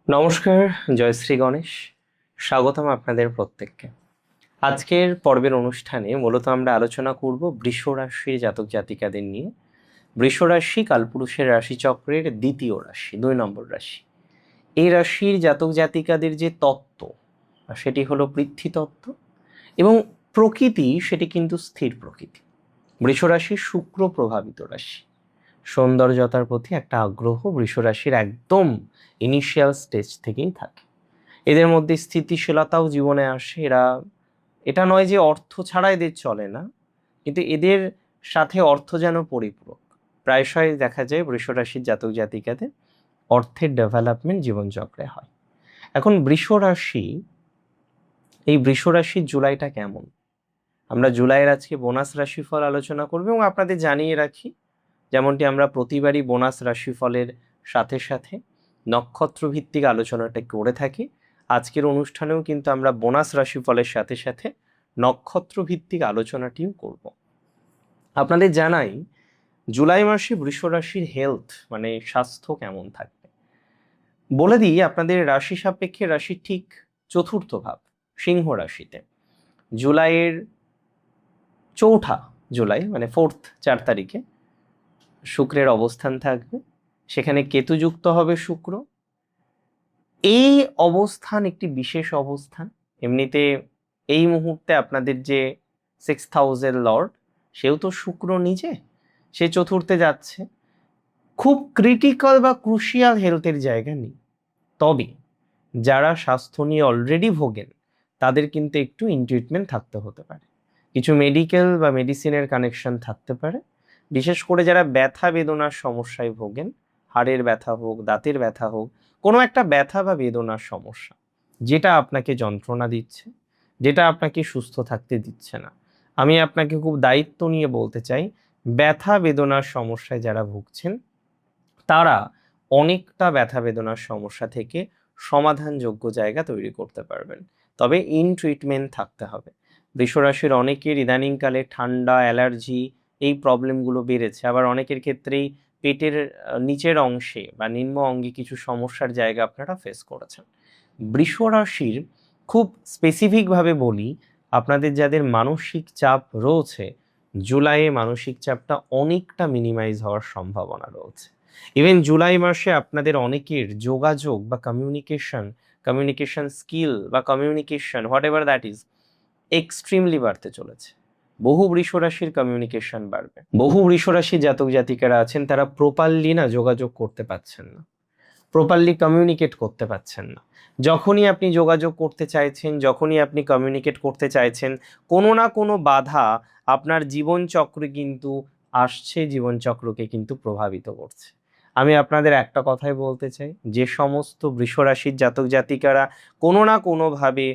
নমস্কার, জয় শ্রী গণেশ। স্বাগতম আপনাদের প্রত্যেককে। আজকের পর্বের অনুষ্ঠানে মূলত আমরা আলোচনা করব বৃষ রাশির জাতক জাতিকাদের নিয়ে। বৃষ রাশি কালপুরুষের রাশিচক্রের দ্বিতীয় রাশি, 2 নম্বর রাশি। এই রাশির জাতক জাতিকাদের যে তত্ত্ব সেটি হলো পৃথ্বীতত্ত্ব, এবং প্রকৃতি সেটি কিন্তু স্থির প্রকৃতি। বৃষ রাশি শুক্র প্রভাবিত রাশি। সৌন্দর্যতার প্রতি একটা আগ্রহ বৃষ রাশির একদম ইনিশিয়াল স্টেজ থেকেই থাকে। এদের মধ্যে স্থিতিশীলতাও জীবনে আসে। এটা নয় যে অর্থ ছাড়া এদের চলে না, কিন্তু এদের সাথে অর্থ যেন পরিপূরক। প্রায়শই দেখা যায় বৃষ রাশির জাতক জাতিকাদের অর্থের ডেভেলপমেন্ট জীবনচক্রে হয়। এখন এই বৃষ রাশির জুলাইটা কেমন? আমরা জুলাইয়ের আজকে বোনাস রাশিফল আলোচনা করব, এবং আপনাদের জানিয়ে রাখি, যেমনটি আমরা প্রতিবারই বোনাস রাশিফলের সাথে সাথে নক্ষত্র ভিত্তিক আলোচনাটা করে থাকি, আজকের অনুষ্ঠানেও কিন্তু আমরা বোনাস রাশিফলের সাথে সাথে নক্ষত্র ভিত্তিক আলোচনাটিও করব। আপনাদের জানাই, জুলাই মাসে বৃষ রাশির হেলথ মানে স্বাস্থ্য কেমন থাকবে বলে দিই। আপনাদের রাশি সাপেক্ষে রাশির ঠিক চতুর্থ ভাব সিংহ রাশিতে জুলাইয়ের 4 জুলাই মানে 4 তারিখে শুক্রের অবস্থান থাকবে। সেখানে কেতু যুক্ত হবে শুক্র। এই অবস্থান একটি বিশেষ অবস্থান। এমনিতে এই মুহূর্তে আপনাদের যে 6th হাউসের লর্ড, সেও তো শুক্র নিজে, সে চতুর্থে যাচ্ছে। খুব ক্রিটিক্যাল বা ক্রুশিয়াল হেলথের জায়গা নেই, তবে যারা স্বাস্থ্য নিয়ে অলরেডি ভোগেন তাদের কিন্তু একটু ইন ট্রিটমেন্ট থাকতে হতে পারে। কিছু মেডিকেল বা মেডিসিনের কানেকশন থাকতে পারে। বিশেষ করে যারা ব্যথা বেদনার সমস্যায় ভোগেন, হাড়ের ব্যথা হোক, দাঁতের ব্যথা হোক, কোনো একটা ব্যথা বা বেদনার সমস্যা যেটা আপনাকে যন্ত্রণা দিচ্ছে, যেটা আপনাকে সুস্থ থাকতে দিচ্ছে না, আমি আপনাকে খুব দায়িত্ব নিয়ে বলতে চাই, ব্যথা বেদনার সমস্যায় যারা ভুগছেন তারা অনেকটা ব্যথা বেদনার সমস্যা থেকে সমাধানযোগ্য জায়গা তৈরি করতে পারবেন। তবে ইন ট্রিটমেন্ট থাকতে হবে। বৃষরাশির অনেকের ইদানিংকালে ঠান্ডা, অ্যালার্জি এই প্রবলেমগুলো বেড়েছে। আবার অনেকের ক্ষেত্রেই পেটের নিচের অংশে বা নিম্ন অঙ্গে কিছু সমস্যার জায়গা আপনারা ফেস করেছেন। বৃষরাশির খুব স্পেসিফিকভাবে বলি, আপনাদের যাদের মানসিক চাপ রয়েছে, জুলাইয়ে মানসিক চাপটা অনেকটা মিনিমাইজ হওয়ার সম্ভাবনা রয়েছে। ইভেন জুলাই মাসে আপনাদের অনেকের যোগাযোগ বা কমিউনিকেশন স্কিল বা communication what ever that is extremely বাড়তে চলেছে। বহু বৃষ রাশির কমিউনিকেশন বাড়বে। বহু বৃষ রাশির জাতক জাতিকারা আছেন, তারা প্রপারলি যোগাযোগ করতে পারছেন না, প্রপারলি কমিউনিকেট করতে পারছেন না। যখনই আপনি যোগাযোগ করতে চাইছেন, যখনই আপনি কমিউনিকেট করতে চাইছেন, কোনো না কোনো বাধা আপনার জীবনচক্রে কিন্তু আসছে, জীবনচক্রকে কিন্তু প্রভাবিত করছে। আমি আপনাদের একটা কথাই বলতে চাই, যে সমস্ত বৃষরাশির জাতক জাতিকারা কোনো না কোনোভাবে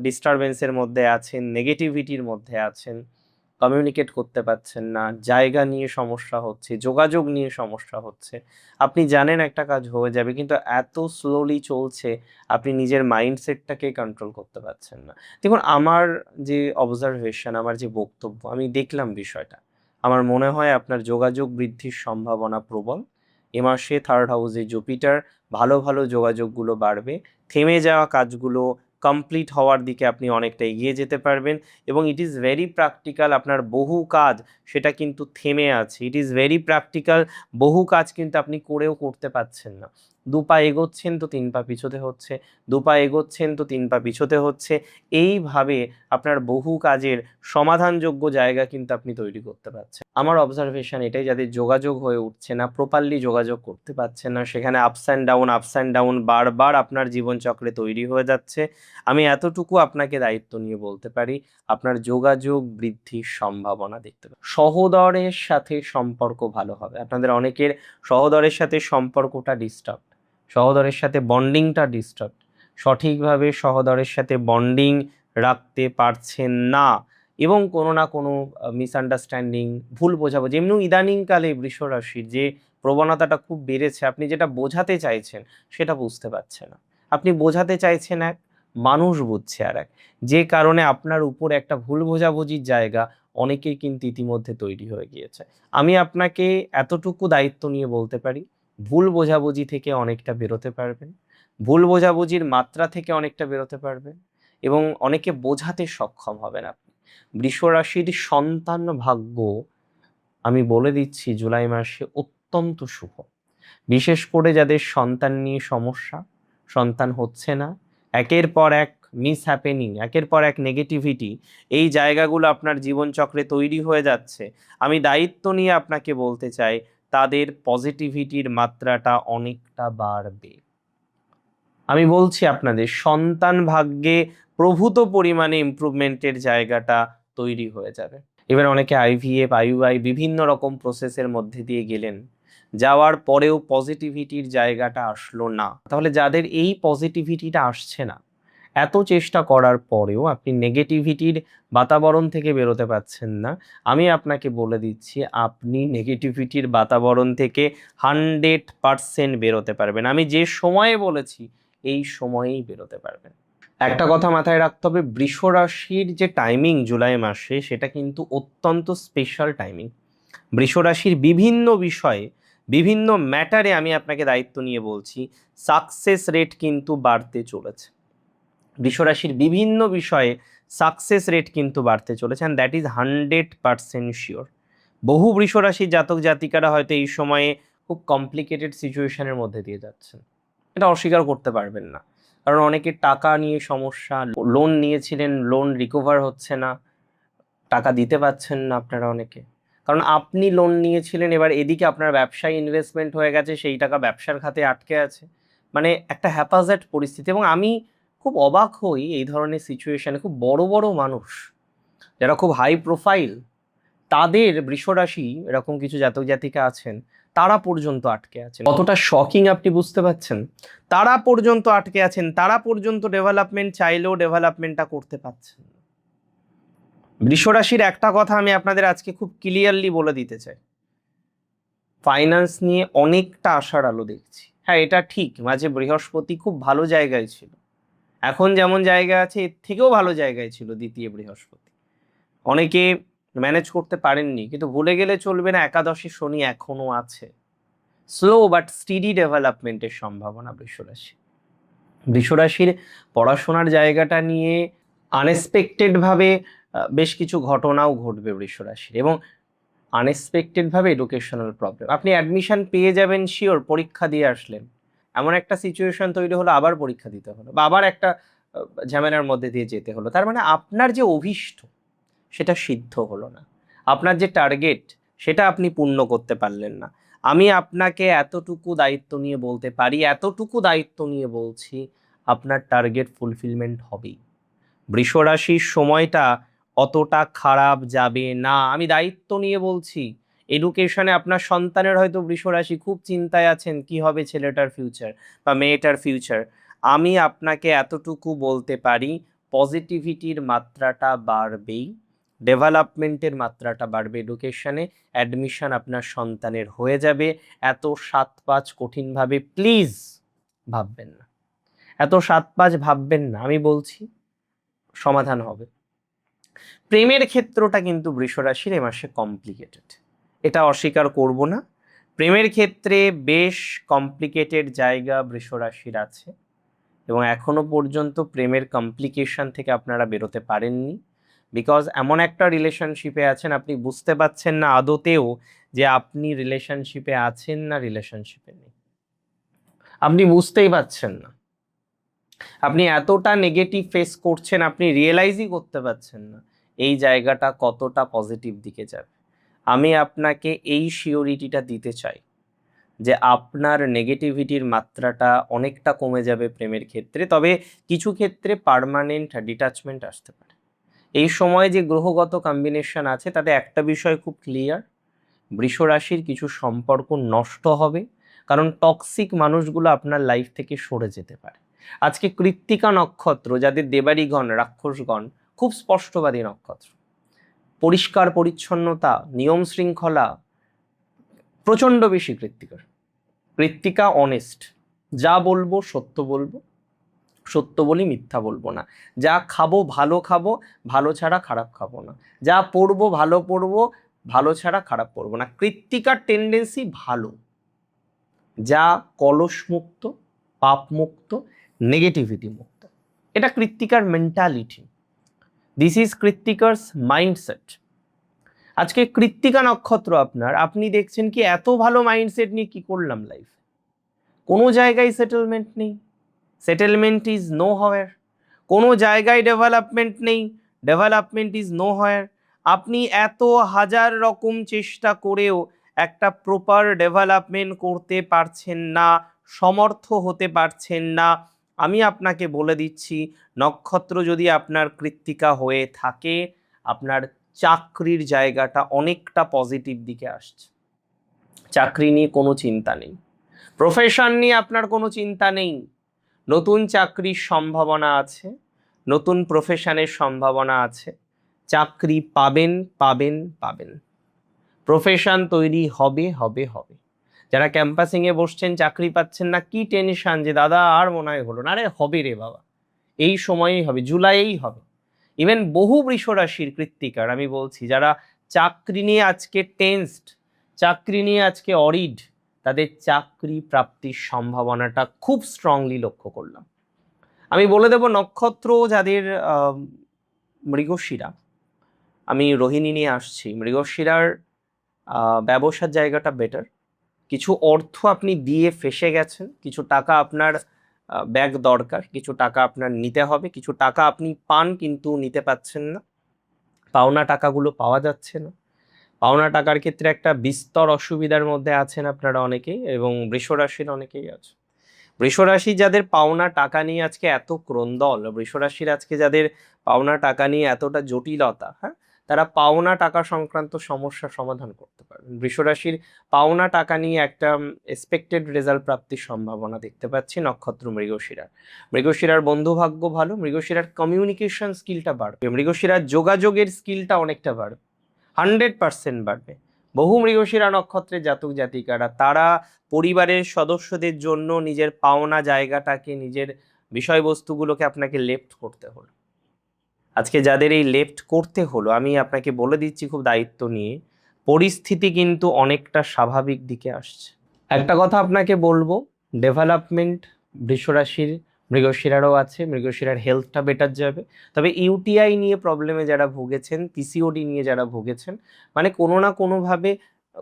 ডিস্টারবেন্সের মধ্যে আছেন, নেগেটিভিটির মধ্যে আছেন, কমিউনিকেট করতে পারছেন না, জায়গা নিয়ে সমস্যা হচ্ছে, যোগাযোগ নিয়ে সমস্যা হচ্ছে, আপনি জানেন একটা কাজ হয়ে যাবে, কিন্তু এত স্লোলি চলছে, আপনি নিজের মাইন্ডসেটটাকে কন্ট্রোল করতে পারছেন না। দেখুন, আমার যে অবজারভেশন, আমার যে বক্তব্য, আমি দেখলাম বিষয়টা, আমার মনে হয় আপনার যোগাযোগ বৃদ্ধির সম্ভাবনা প্রবল। এ মাসে 3rd হাউসে জুপিটার, ভালো ভালো যোগাযোগগুলো বাড়বে। থেমে যাওয়া কাজগুলো কমপ্লিট হওয়ার দিকে আপনি অনেকটা এগিয়ে যেতে পারবেন, এবং ইট ইজ ভেরি প্র্যাকটিক্যাল। আপনার বহু কাজ সেটা কিন্তু থেমে আছে। ইট ইজ ভেরি প্র্যাকটিক্যাল, বহু কাজ কিন্তু আপনি করেও করতে পারছেন না। 2 পা এগোচ্ছেন তো 3 পা পিছোতে হচ্ছে, 2 পা এগোচ্ছেন তো 3 পা পিছোতে হচ্ছে। এইভাবে আপনার বহু কাজের সমাধানযোগ্য জায়গা কিন্তু আপনি তৈরি করতে পারছেন। আমার অবজারভেশন এটাই, যাদের যোগাযোগ হয়ে উঠছে না, প্রপারলি যোগাযোগ করতে পারছেন না, সেখানে আপস অ্যান্ড ডাউন বারবার আপনার জীবনচক্রে তৈরি হয়ে যাচ্ছে, আমি এতটুকু আপনাকে দায়িত্ব নিয়ে বলতে পারি, আপনার যোগাযোগ বৃদ্ধির সম্ভাবনা দেখতে পাবেন। সহোদরের সাথে সম্পর্ক ভালো হবে। আপনাদের অনেকের সহোদরের সাথে সম্পর্কটা ডিস্টার্ব, সহোদরের সাথে বন্ডিংটা ডিস্টার্ব, সঠিকভাবে সহোদরের সাথে বন্ডিং রাখতে পারছেন না, এবং কোনো না কোনো মিসআন্ডারস্ট্যান্ডিং, ভুল বোঝাবুঝি। এমনি ইদানিংকালে বৃষ রাশির যে প্রবণতাটা খুব বেড়েছে, আপনি যেটা বোঝাতে চাইছেন সেটা বুঝতে পারছে না, আপনি বোঝাতে চাইছেন এক, মানুষ বুঝছে আর এক, যে কারণে আপনার উপর একটা ভুল বোঝাবুঝির জায়গা অনেকের কিন্তু ইতিমধ্যে তৈরি হয়ে গিয়েছে। আমি আপনাকে এতটুকু দায়িত্ব নিয়ে বলতে পারি, ভুল বোঝাবুঝি থেকে অনেকটা বেরোতে পারবেন, ভুল বোঝাবুঝির মাত্রা থেকে অনেকটা বেরোতে পারবেন এবং অনেকে বোঝাতে সক্ষম হবেন আপনি। বৃষ রাশির সন্তান ভাগ্য আমি বলে দিচ্ছি জুলাই মাসে অত্যন্ত শুভ। বিশেষ করে যাদের সন্তান নিয়ে সমস্যা, সন্তান হচ্ছে না, একের পর এক মিস হ্যাপেনিং, একের পর এক নেগেটিভিটি, এই জায়গাগুলো আপনার জীবনচক্রে তৈরি হয়ে যাচ্ছে, আমি দায়িত্ব নিয়ে আপনাকে বলতে চাই তাদের পজিটিভিটির মাত্রাটা অনেকটা বাড়বে। আমি বলছি আপনাদের সন্তান ভাগ্যে প্রভূত পরিমাণে ইমপ্রুভমেন্টের জায়গাটা তৈরি হয়ে যাবে। এবার অনেকে আইভিএফ, আইইউআই বিভিন্ন রকম প্রসেসের মধ্যে দিয়ে গেলেন, যাওয়ার পরেও পজিটিভিটির জায়গাটা আসলো না। তাহলে যাদের এই পজিটিভিটিটা আসছে না, এত চেষ্টা করার পরেও আপনি নেগেটিভিটির বাতাবরণ থেকে বেরোতে পারছেন না, আমি আপনাকে বলে দিচ্ছি আপনি নেগেটিভিটির বাতাবরণ থেকে 100% বেরোতে পারবেন। আমি যে সময়ে বলেছি এই সময়েই বেরোতে পারবেন। একটা কথা মাথায় রাখতে হবে, বৃষ রাশির যে টাইমিং জুলাই মাসে সেটা কিন্তু অত্যন্ত স্পেশাল টাইমিং। বৃষ রাশির বিভিন্ন বিষয়ে, বিভিন্ন ম্যাটারে আমি আপনাকে দায়িত্ব নিয়ে বলছি, সাকসেস রেট কিন্তু বাড়তে চলেছে। বৃষ রাশির বিভিন্ন বিষয়ে সাকসেস রেট কিন্তু বাড়তে চলেছে, অ্যান্ড দ্যাট ইজ 100% শিওর। বহু বৃষ রাশির জাতক জাতিকারা হয়তো এই সময়ে খুব কমপ্লিকেটেড সিচুয়েশনের মধ্যে দিয়ে যাচ্ছেন, এটা অস্বীকার করতে পারবেন না। কারণ অনেকের টাকা নিয়ে সমস্যা, লোন নিয়েছিলেন, লোন রিকভার হচ্ছে না, টাকা দিতে পারছেন না আপনারা অনেকে। কারণ আপনি লোন নিয়েছিলেন, এবার এদিকে আপনার ব্যবসায় ইনভেস্টমেন্ট হয়ে গেছে, সেই টাকা ব্যবসার খাতে আটকে আছে, মানে একটা হ্যাপাজার্ড পরিস্থিতি। এবং আমি খুব অবাক হই এই ধরনের সিচুয়েশনে, খুব বড় বড় মানুষ যারা খুব হাই প্রোফাইল, তাদের বৃষরাশি এরকম কিছু জাতক জাতিকা আছেন, তারা পর্যন্ত আটকে আছেন। কতটা শকিং আপনি বুঝতে পারছেন? তারা পর্যন্ত আটকে আছেন, তারা পর্যন্ত ডেভেলপমেন্ট চাইলেও ডেভেলপমেন্টটা করতে পারছেন না। বৃষরাশির একটা কথা আমি আপনাদের আজকে খুব ক্লিয়ারলি বলে দিতে চাই, ফাইন্যান্স নিয়ে অনেকটা আশার আলো দেখছি। হ্যাঁ, এটা ঠিক, মাঝে বৃহস্পতি খুব ভালো জায়গায় ছিল, এখন যেমন জায়গা আছে এর থেকেও ভালো জায়গায় ছিল দ্বিতীয় বৃহস্পতি। অনেকে ম্যানেজ করতে পারেননি, কিন্তু ভুলে গেলে চলবে না একাদশী শনি এখনো আছে। স্লো বাট স্টিডি ডেভেলপমেন্টের সম্ভাবনা বৃষরাশি। বৃষরাশির পড়াশোনার জায়গাটা নিয়ে আনএক্সপেক্টেড ভাবে বেশ কিছু ঘটনাও ঘটবে বৃষরাশির, এবং আনএক্সপেক্টেড ভাবে এডুকেশনাল প্রবলেম। আপনি অ্যাডমিশন পেয়ে যাবেন শিওর, পরীক্ষা দিয়ে আসলেন, এমন একটা সিচুয়েশন তৈরি হলো আবার পরীক্ষা দিতে হলো, বা আবার একটা ঝামেলার মধ্যে দিয়ে যেতে হলো। তার মানে আপনার যে অভীষ্ট সেটা সিদ্ধ হলো না, আপনার যে টার্গেট সেটা আপনি পূর্ণ করতে পারলেন না। আমি আপনাকে এতটুকু দায়িত্ব নিয়ে বলতে পারি, এতটুকু দায়িত্ব নিয়ে বলছি, আপনার টার্গেট ফুলফিলমেন্ট হবেই। বৃষরাশির সময়টা অতটা খারাপ যাবে না, আমি দায়িত্ব নিয়ে বলছি। এডুকেশনে আপনার সন্তানের হয়তো বৃষরাশি খুব চিন্তায় আছেন কি হবে ছেলেটার ফিউচার বা মেয়েটার ফিউচার, আমি আপনাকে এতটুকু বলতে পারি পজিটিভিটির মাত্রাটা বাড়বেই, ডেভেলপমেন্টের মাত্রাটা বাড়বে। এডুকেশনে অ্যাডমিশন আপনার সন্তানের হয়ে যাবে। এত 7-5 কঠিনভাবে প্লিজ ভাববেন না, এত 7-5 ভাববেন না, আমি বলছি সমাধান হবে। প্রেমের ক্ষেত্রটা কিন্তু বৃষরাশির এ মাসে কমপ্লিকেটেড, এটা অস্বীকার করব না। প্রেমের ক্ষেত্রে বেশ কমপ্লিকেটেড জায়গা বৃষরাশির আছে, এবং এখনো পর্যন্ত প্রেমের কমপ্লিকেশন থেকে আপনারা বেরোতে পারেননি। বিকজ এমন একটা রিলেশনশিপে আছেন আপনি বুঝতে পারছেন না আদতেও যে আপনি রিলেশনশিপে আছেন না রিলেশনশিপে নেই, আপনি বুঝতেই পারছেন না। আপনি এতটা নেগেটিভ ফেস করছেন, আপনি রিয়েলাইজই করতে পারছেন না এই জায়গাটা কতটা পজিটিভ দিকে যাবে। আমি আপনাকে এই শিওরিটিটা দিতে চাই যে আপনার নেগেটিভিটির মাত্রাটা অনেকটা কমে যাবে প্রেমের ক্ষেত্রে, তবে কিছু ক্ষেত্রে পার্মানেন্ট ডিটাচমেন্ট আসতে পারে। এই সময় যে গ্রহগত কম্বিনেশন আছে তাতে একটা বিষয় খুব ক্লিয়ার, বৃষ রাশির কিছু সম্পর্ক নষ্ট হবে, কারণ টক্সিক মানুষগুলো আপনার লাইফ থেকে সরে যেতে পারে। আজকে কৃত্তিকা নক্ষত্র, যাদের দেবাড়িগণ রাক্ষসগণ খুব স্পষ্টবাদী নক্ষত্র, পরিষ্কার পরিচ্ছন্নতা, নিয়ম শৃঙ্খলা প্রচণ্ড বেশি কৃত্তিকার। কৃত্তিকা অনেস্ট, যা বলবো সত্য বলবো, সত্য বলি মিথ্যা বলবো না, যা খাবো ভালো খাবো, ভালো ছাড়া খারাপ খাবো না, যা পড়বো ভালো পড়বো, ভালো ছাড়া খারাপ পড়বো না। কৃত্তিকার টেন্ডেন্সি ভালো, যা কলস মুক্ত, পাপ মুক্ত, নেগেটিভিটি মুক্ত। এটা কৃত্তিকার মেন্টালিটি, দিস ইজ কৃত্তিকার্স মাইন্ডসেট। আজকে কৃত্তিকা নক্ষত্র আপনার, আপনি দেখছেন কি এত ভালো মাইন্ডসেট নিয়ে কি করলাম লাইফে, কোনো জায়গায় সেটেলমেন্ট নেই, সেটেলমেন্ট ইজ নো হোয়ার, কোনো জায়গায় ডেভেলপমেন্ট নেই, ডেভেলপমেন্ট ইজ নো হোয়ার। আপনি এত হাজার রকম চেষ্টা করেও একটা প্রপার ডেভেলপমেন্ট করতে পারছেন না, সমর্থ হতে পারছেন না। আমি আপনাকে বলে দিচ্ছি, নক্ষত্র যদি আপনার কৃত্তিকা হয়ে থাকে, আপনার চাকরির জায়গাটা অনেকটা পজিটিভ দিকে আসছে। চাকরি নিয়ে কোনো চিন্তা নেই, প্রফেশন নিয়ে আপনার কোনো চিন্তা নেই, নতুন চাকরির সম্ভাবনা আছে, নতুন প্রফেশনের সম্ভাবনা আছে, চাকরি পাবেন পাবেন পাবেন, প্রফেশন তৈরি হবে হবে হবে। যারা ক্যাম্পাসিংয়ে বসছেন চাকরি পাচ্ছেন না, কি টেনশন যে দাদা আর মনে হয় হলো না, আরে হবে রে বাবা, এই সময়েই হবে, জুলাইয়েই হবে। ইভেন বহু বৃষ রাশির কৃত্তিকার আমি বলছি, যারা চাকরি নিয়ে আজকে টেন্সড, চাকরি নিয়ে আজকে অরিড, তাদের চাকরি প্রাপ্তির সম্ভাবনাটা খুব স্ট্রংলি লক্ষ্য করলাম। আমি বলে দেব নক্ষত্র যাদের মৃগশিরা, আমি রোহিণী নিয়ে আসছি। মৃগশিরার ব্যবসার জায়গাটা বেটার, কিছু অর্থ আপনি দিয়ে ফেসে গেছেন, কিছু টাকা আপনার ব্যাগ দরকার, কিছু টাকা আপনার নিতে হবে, কিছু টাকা আপনি পান কিন্তু নিতে পাচ্ছেন না, পাওনা টাকাগুলো পাওয়া যাচ্ছে না। পাওনা টাকার ক্ষেত্রে একটা বিস্তর অসুবিধার মধ্যে আছেন আপনারা অনেকেই, এবং বৃষ রাশির অনেকেই আছে। বৃষ রাশি যাদের পাওনা টাকা নিয়ে আজকে এত ক্রন্দল, বৃষ রাশির আজকে যাদের পাওনা টাকা নিয়ে এতটা জটিলতা, হ্যাঁ, তারা পাওনা টাকা সংক্রান্ত সমস্যা সমাধান করতে পারবেন। বৃষ রাশির পাওনা টাকা নিয়ে একটা এক্সপেক্টেড রেজাল্ট প্রাপ্তির সম্ভাবনা দেখতে পাচ্ছি নক্ষত্র মৃগশিরার। মৃগশিরার বন্ধুভাগ্য ভালো, মৃগশিরার কমিউনিকেশন স্কিলটা বাড়বে, মৃগশিরার যোগাযোগের স্কিলটা অনেকটা বাড়বে, 100% বাড়বে। বহু মৃগশিরা নক্ষত্রের জাতক জাতিকারা, তারা পরিবারের সদস্যদের জন্য নিজের পাওনা জায়গাটাকে, নিজের বিষয়বস্তুগুলোকে আপনাকে লেফট করতে হলো। আজকে যাদের এই লেফট করতে হলো, আমি আপনাকে বলে দিচ্ছি খুব দায়িত্ব নিয়ে, পরিস্থিতি কিন্তু অনেকটা স্বাভাবিক দিকে আসছে। একটা কথা আপনাকে বলবো, ডেভেলপমেন্ট বৃষরাশির মৃগশিরারও আছে, মৃগশিরার হেলথটা বেটার যাবে। তবে ইউটিআই নিয়ে প্রবলেমে যারা ভুগেছেন, পিসিওডি নিয়ে যারা ভুগেছেন, মানে কোনো না কোনোভাবে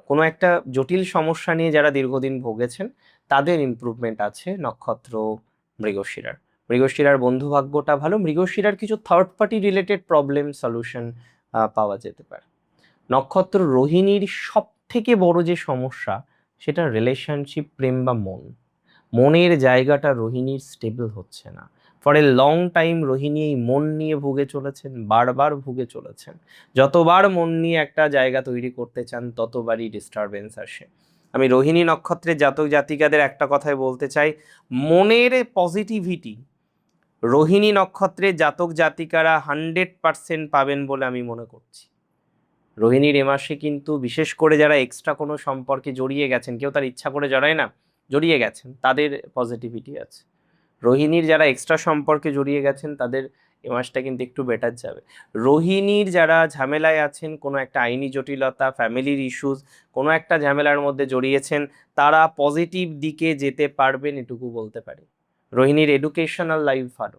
কোনো একটা জটিল সমস্যা নিয়ে যারা দীর্ঘদিন ভুগেছেন, তাদের ইমপ্রুভমেন্ট আছে নক্ষত্র মৃগশিরার। মৃগশিরার বন্ধুভাগ্যটা ভালো, মৃগশিরার কিছু third party related problem solution পাওয়া যেতে পারে। নক্ষত্র রোহিণীর সব থেকে বড় যে সমস্যা, সেটা রিলেশনশিপ, প্রেম বা মন, মনের জায়গাটা রোহিণীর স্টেবল হচ্ছে না। For a long time Rohini এই মন নিয়ে ভুগে চলেছেন, বারবার ভুগে চলেছেন। যতবার মন নিয়ে একটা জায়গা তৈরি করতে চান, ততবারই ডিস্টারবেন্স আসে। আমি রোহিণী নক্ষত্রের জাতক জাতিকাদের একটা কথাই বলতে চাই, মনের পজিটিভিটি রোহিণী নক্ষত্রের জাতক জাতিকারা 100% পাবেন বলে আমি মনে করছি। রোহিণীর এ মাসে কিন্তু বিশেষ করে যারা এক্সট্রা কোনো সম্পর্কে জড়িয়ে গেছেন, কেউ তার ইচ্ছা করে জড়ায় না, জড়িয়ে গেছেন, তাদের পজিটিভিটি আছে। রোহিণীর যারা এক্সট্রা সম্পর্কে জড়িয়ে গেছেন, তাদের এ মাসটা কিন্তু একটু বেটার যাবে। রোহিণীর যারা ঝামেলায় আছেন, কোনো একটা আইনি জটিলতা, ফ্যামিলির ইস্যুস, কোনো একটা ঝামেলার মধ্যে জড়িয়েছেন, তারা পজিটিভ দিকে যেতে পারবেন, এটুকু বলতে পারি। রোহিণীর এডুকেশনাল লাইফ ভালো।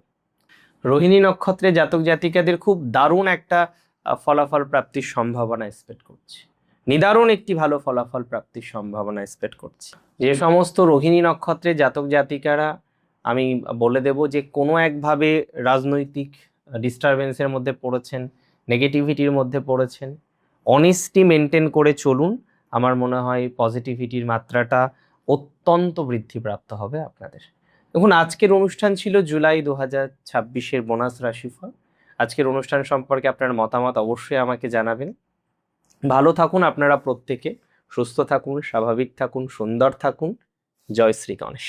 রোহিণী নক্ষত্রে জাতক জাতিকাদের খুব দারুণ একটা ফলাফল প্রাপ্তির সম্ভাবনা এক্সপেক্ট করছি, নিদারুণ একটি ভালো ফলাফল প্রাপ্তির সম্ভাবনা এক্সপেক্ট করছি। যে সমস্ত রোহিণী নক্ষত্রের জাতক জাতিকারা, আমি বলে দেব যে কোনো একভাবে রাজনৈতিক ডিস্টারবেন্সের মধ্যে পড়েছেন, নেগেটিভিটির মধ্যে পড়েছেন, অনেস্টি মেনটেন করে চলুন। আমার মনে হয় পজিটিভিটির মাত্রাটা অত্যন্ত বৃদ্ধিপ্রাপ্ত হবে আপনাদের। দেখুন, আজকের অনুষ্ঠান ছিল জুলাই 2026-এর বোনাস রাশিফল। আজকের অনুষ্ঠান সম্পর্কে আপনার মতামত অবশ্যই আমাকে জানাবেন। ভালো থাকুন আপনারা প্রত্যেকে, সুস্থ থাকুন, স্বাভাবিক থাকুন, সুন্দর থাকুন। জয় শ্রী গণেশ।